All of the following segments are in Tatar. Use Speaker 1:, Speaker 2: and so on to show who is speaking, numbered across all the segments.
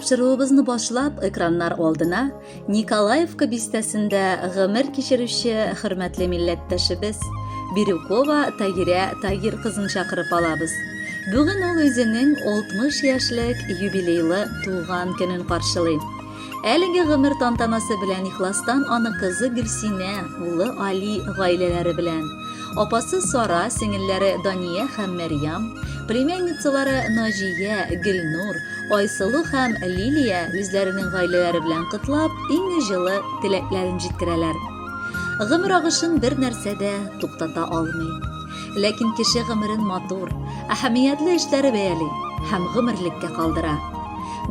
Speaker 1: Тапшыруыбызны башлап, экраннар алдына Николаевка бистәсендә гомер кичерүче хөрмәтле милләттәшебез Бирюкова Тагир кызын чакырып алабыз. Бүген ул үзенең 60 яшьлек юбилейлы туган көнен каршылый. Әлеге гомер тантанасы белән ихластан аны кызы Гөлсинә, улы Али гаиләләре белән, апасы Сара, сеңелләре Дания һәм Мәрьям, племянницалары Наҗия, Гөлнур, Айсылу һәм Лилия үзләренең гаиләләре белән котлап, иң җылы теләкләрен җиткерәләр. Гомер агышын бер нәрсә дә туктата алмый. Ләкин кеше гомерен матур, әһәмиятле эшләре бәяли һәм гомерлеккә калдыра.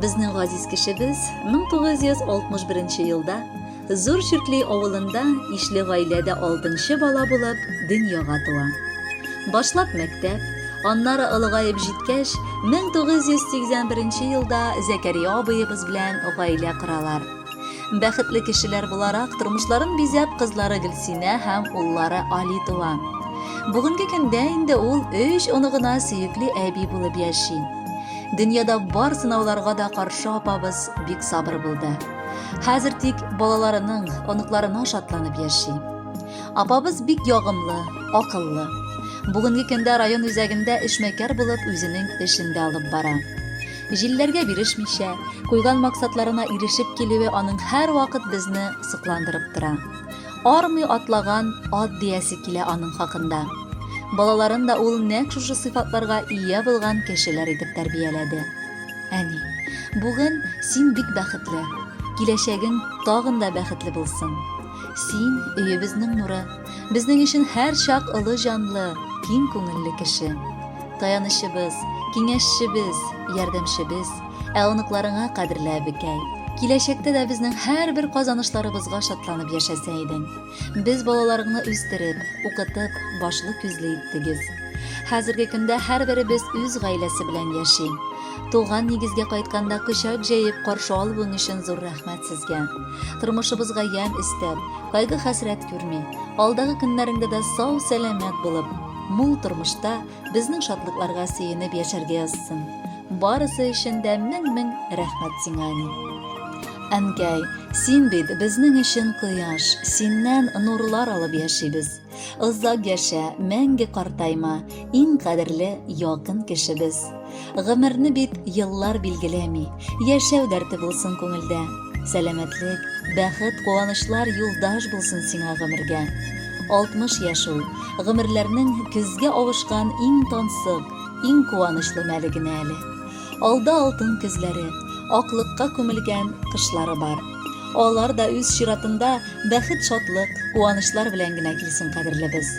Speaker 1: Безнең газиз кешебез 1961 елда Зур Чүркле авылында ишле гаиләдә 6нчы бала булып дөньяга туа. Башлап мәктәп, аннары олыгаеп җиткәч, 1981 елда Зәкәрия абыебыз белән гаилә коралар. Бәхетле кешеләр буларак тормышларын бизәп кызлары Гөлсинә һәм уллары Али туа. Бүгенге көндә инде ул 3 оныгына сөекле әби булып яши. Дөньяда бар сынауларга да каршы апабыз бик сабыр булды. Хәзер тик балаларының, оныкларына шатланып яши. Апабыз бик ягымлы, акыллы. Бүгенге көндә район үзәгендә эшмәкәр булып үзенең эшен алып бара. Җилләргә бирешмичә, куйган максатларына ирешеп килүе аның һәр вакыт безне сыкландырып тора. Армый атлаган ат диясе килә аның хакында. Балаларын да ул нәкъ шушы сыйфатларга ия булган кешеләр итеп тәрбияләде. Әни, бүген син бик бәхетле, киләчәгең тагын да бәхетле булсын. Син өебезнең нуры, безнең өчен һәр чак олы җанлы, киң күңелле кеше. Таянычыбыз, киңәшчебез, ярдәмчебез, оныкларыңа кадерле бикәй. Киләчәктә дә безнең һәрбер казанышларыбызга шатланып яшәсә идең. Без балаларыңны үстереп, укытып, башлы күзле иттегез. Хәзерге көндә һәрберебез үз гаиләсе белән яши. Туган нигезгә кайтканда кочак җәеп каршы алуың өчен зур рәхмәт сезгә. Тормышыбызга ямь истәп, кайгы хәсрәт күрми, алдагы көннәреңдә дә сау сәламәт булып, мул тормышта безнең шатлыкларга сөенеп яшәргә язсын. Барысы өчен дә мең рәхмәт сиңа, Ани. Әнкәй, син бит безнең өчен кояш, синнән нурлар алып яшибез. Озак яшә, мәңге картайма, иң кадерле якын кешебез. Гомерне бит еллар билгеләми, яшәү дәрте булсын күңелдә. Сәламәтлек, бәхет, куанычлар юлдаш булсын сиңа гомергә. 60 яшь ул, гомерләрнең көзгә авышкан иң тансык, иң куанычлы мәле генә әле. Алда алтын көзләре, аклыкка күмелгән кышлары бар. Алар да үз чиратында бәхет, шатлык, куанычлар белән генә килсен, кадерлебез.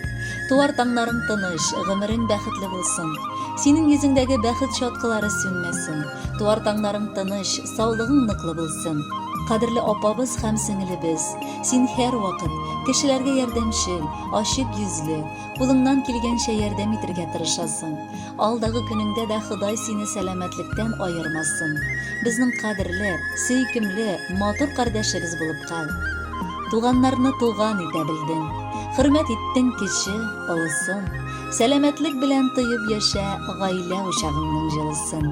Speaker 1: Туар таңнарың тыныч, гомерең бәхетле булсын. Синең йөзеңдәге бәхет чаткылары сүнмәсен. Туар таңнарың тыныч, саулыгың ныклы булсын. Кадерле апабыз һәм сеңелебез, син һәр вакыт кешеләргә ярдәмчел, ачык йөзле, кулыңнан килгәнчә ярдәм итәргә тырышасың. Алдагы көнеңдә дә Ходай сине сәламәтлектән аермасын. Безнең кадерле, сөйкемле, матур кардәшебез булып кал. Туганнарны туган итә белдең. Хөрмәт иттең кеше, олысын. Сәламәтлек белән тоеп яшә, гаилә учагыңның җылысын.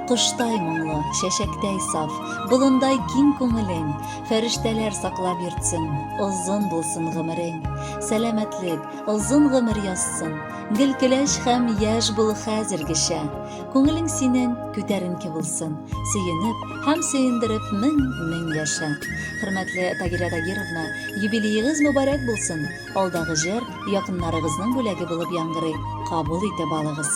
Speaker 1: Коштай моңлы, чәчәктәй саф, болындай киң күңелең, фәрештәләр саклап йөртсен, озын булсын гомерең. Сәламәтлек, озын гомер язсын, гөлкеләш һәм яшь бул хәзергечә. Күңелең синең күтәренке булсын, сөенеп һәм сөендереп мең яшә. Хөрмәтле Тагира Тагировна, юбилеегыз мөбарәк булсын. Алдагы җыр якыннарыгызның бүләге булып яңгырый. Кабул итеп алыгыз.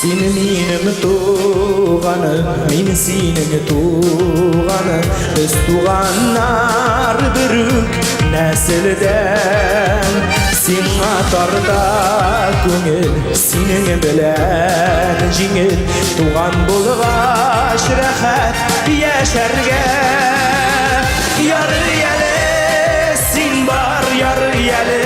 Speaker 2: Син минем туганым, мин синең туганым. Без туганнар бер үк нәселдән. Сиңа тарта күңел, синең белән җиңел. Туган булгач рәхәт яшәргә. Ярый әле син бар, ярый әле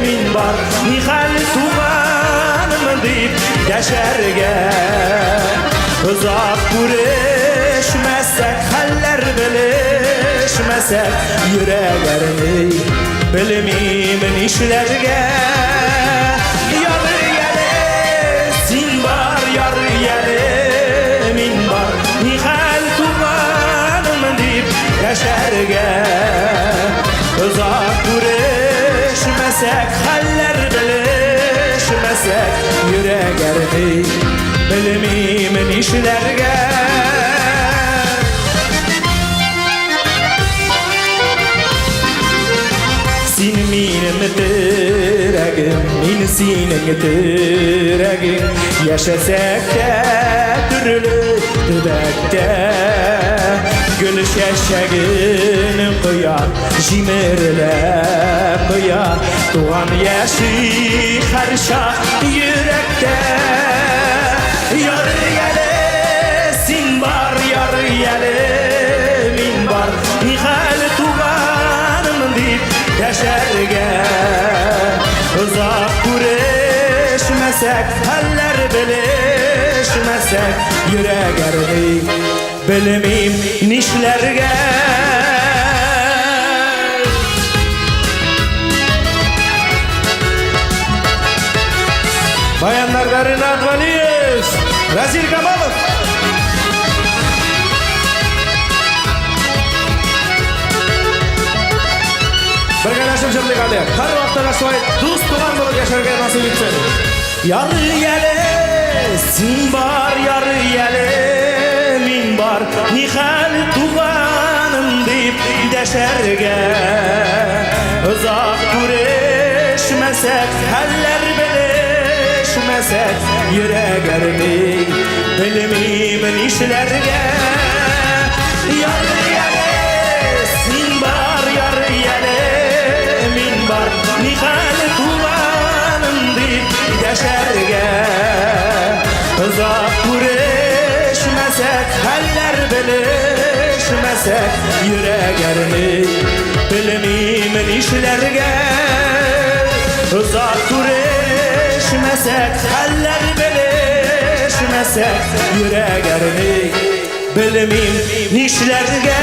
Speaker 2: мин бар. Нихәл туганым дип яшәргә. Uzak güreşmesek, haller bilişmesek, yüreğlerini bilimimin işlerge. Yar yelesin var, yar yelemin var, nihal tuğanım deyip yaşarge. Uzak güreşmesek, haller bilişmesek, yüreğlerini bilimimin işlerge. Sin minim türegim, min sinin türegim. Yaşasak da türlü tübekte, gül şeşegini koyar, jimirle koyar. Doğan yaşı karşa yürekte. Yar yelesin var, yar yelemin var, nihal tuğanım deyip yaşarge. Uzak güreşmesek, haller bilişmesek, yüreğlerini bilimim nişlerge. Bayanlar Karina Advaliyev, Razil Kamalov. Birgalashib shirlik qilyapti. Har vaqtda so'y do'st tugan bo'lib yasharga nasib etsin. Yar yelesin var, yar yelemin var, nihal tuganım deyip deşerge. Uzak güreşmesek, haller bilişmesek, yüreğlerini bilimimin işlerge. Yar yelesin var, yar yelemin var, nihal tuğanım deyip yaşarge. Uzak güreşmesek, haller bilişmesek, yüreğlerini bilimimin işlerge. Uzak güreşmesek, haller bilişmesek, yüreğlerini bilimim nişlerge.